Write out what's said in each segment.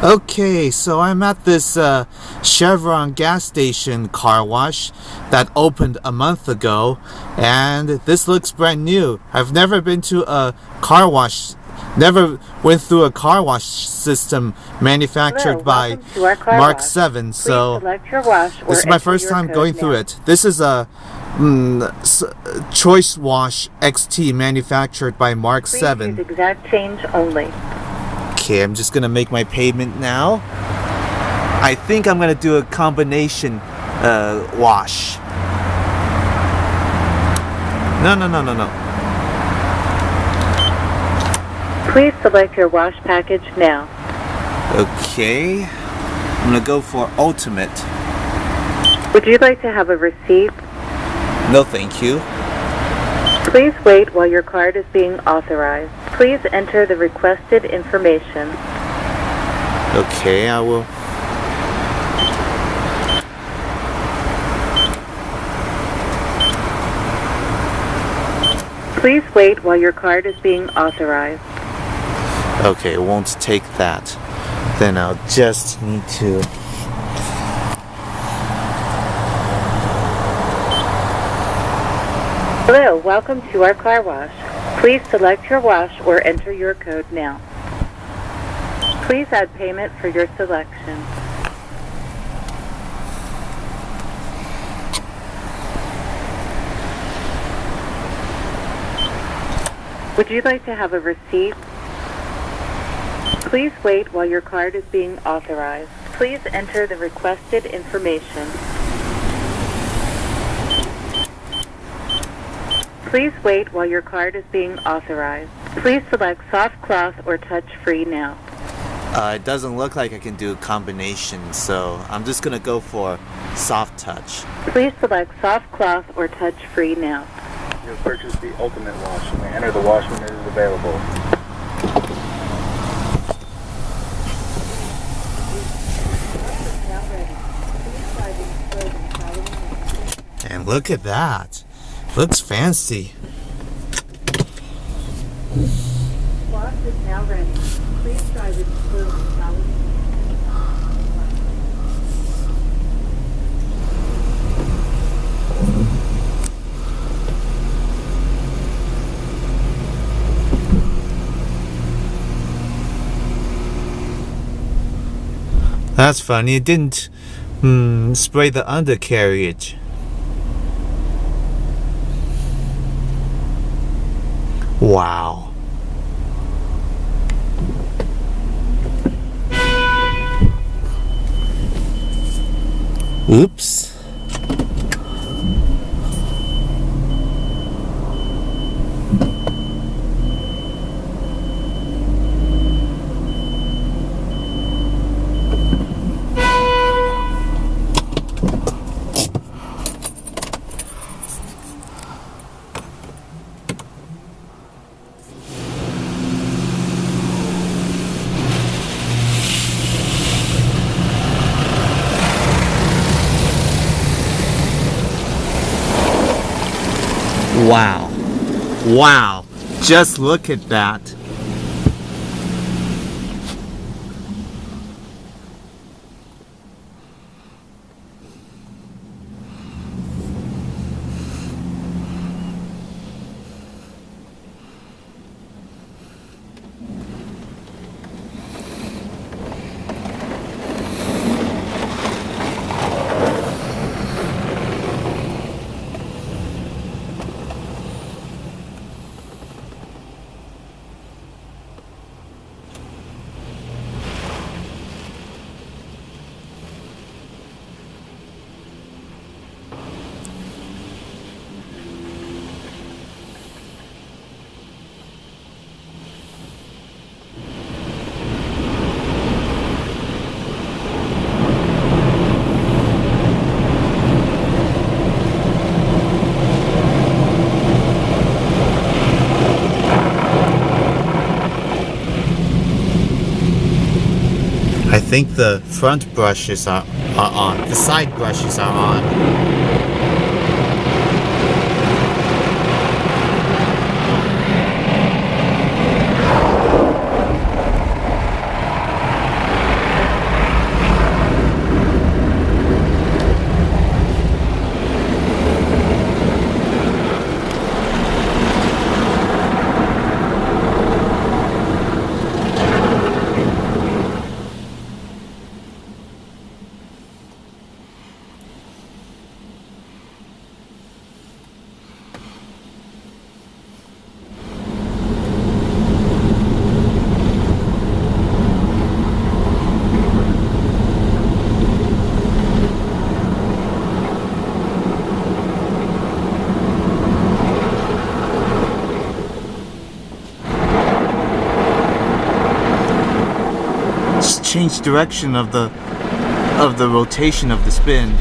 Okay, so I'm at this Chevron gas station car wash that opened a month ago, and this looks brand new. I've never been to a car wash, never went through a car wash system manufactured by Mark VII, so this is my first time going through it. This is a ChoiceWash XT manufactured by Mark VII. Use exact change only. Okay, I'm just gonna make my payment now. I think I'm gonna do a combination wash. No. Please select your wash package now. Okay, I'm gonna go for ultimate. Would you like to have a receipt? No, thank you. Please wait while your card is being authorized. Please enter the requested information. Okay, I will. Please wait while your card is being authorized. Okay, it won't take that. Then I'll just need to. Hello, welcome to our car wash. Please select your wash or enter your code now. Please add payment for your selection. Would you like to have a receipt? Please wait while your card is being authorized. Please enter the requested information. Please wait while your card is being authorized. Please select soft cloth or touch-free now. It doesn't look like I can do a combination, so I'm just gonna go for soft touch. Please select soft cloth or touch-free now. You'll purchase the ultimate wash. You may enter the wash when it is available. And look at that. Looks fancy. Wash is now ready. Please try the disposable towel. That's funny. It didn't spray the undercarriage. Wow. Oops. Wow. Wow. Just look at that. I think the front brushes are on. The side brushes are on. change direction of the rotation of the spin.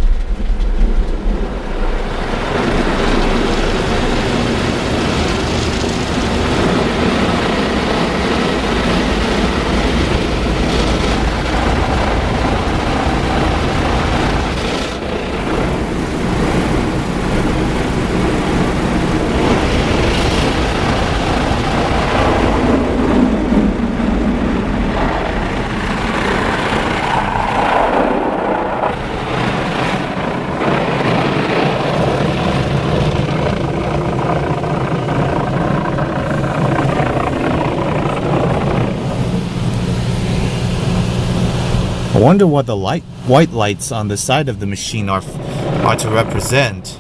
I wonder what the white lights on the side of the machine are to represent.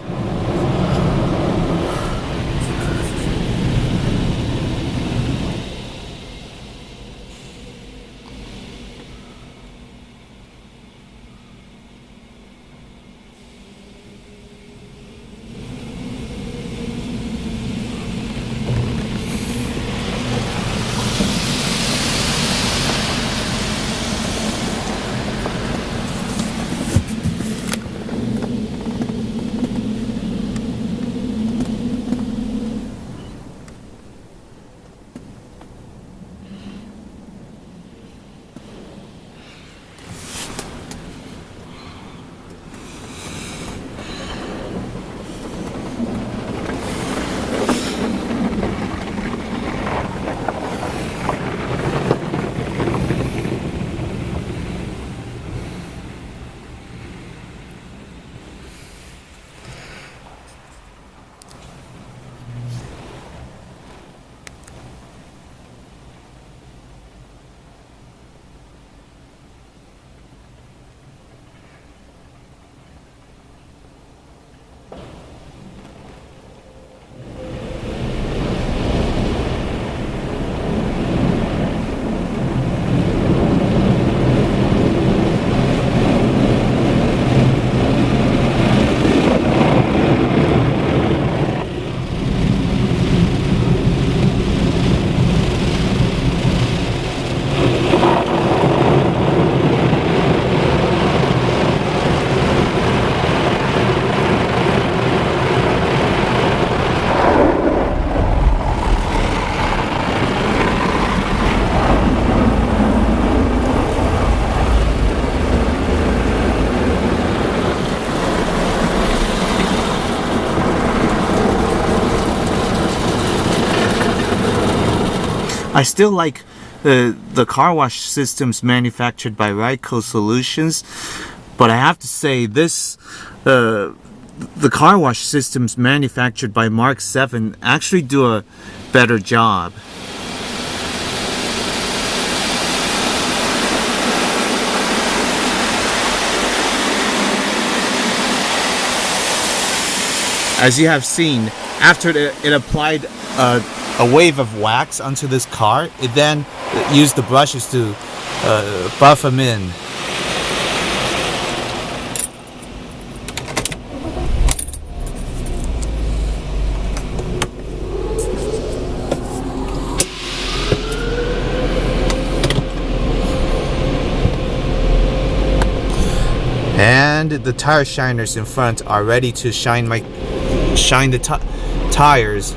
I still like the car wash systems manufactured by Ryco Solutions, but I have to say this the car wash systems manufactured by Mark VII actually do a better job. As you have seen, after it applied a wave of wax onto this car, it then used the brushes to buff them in. And the tire shiners in front are ready to shine the tires.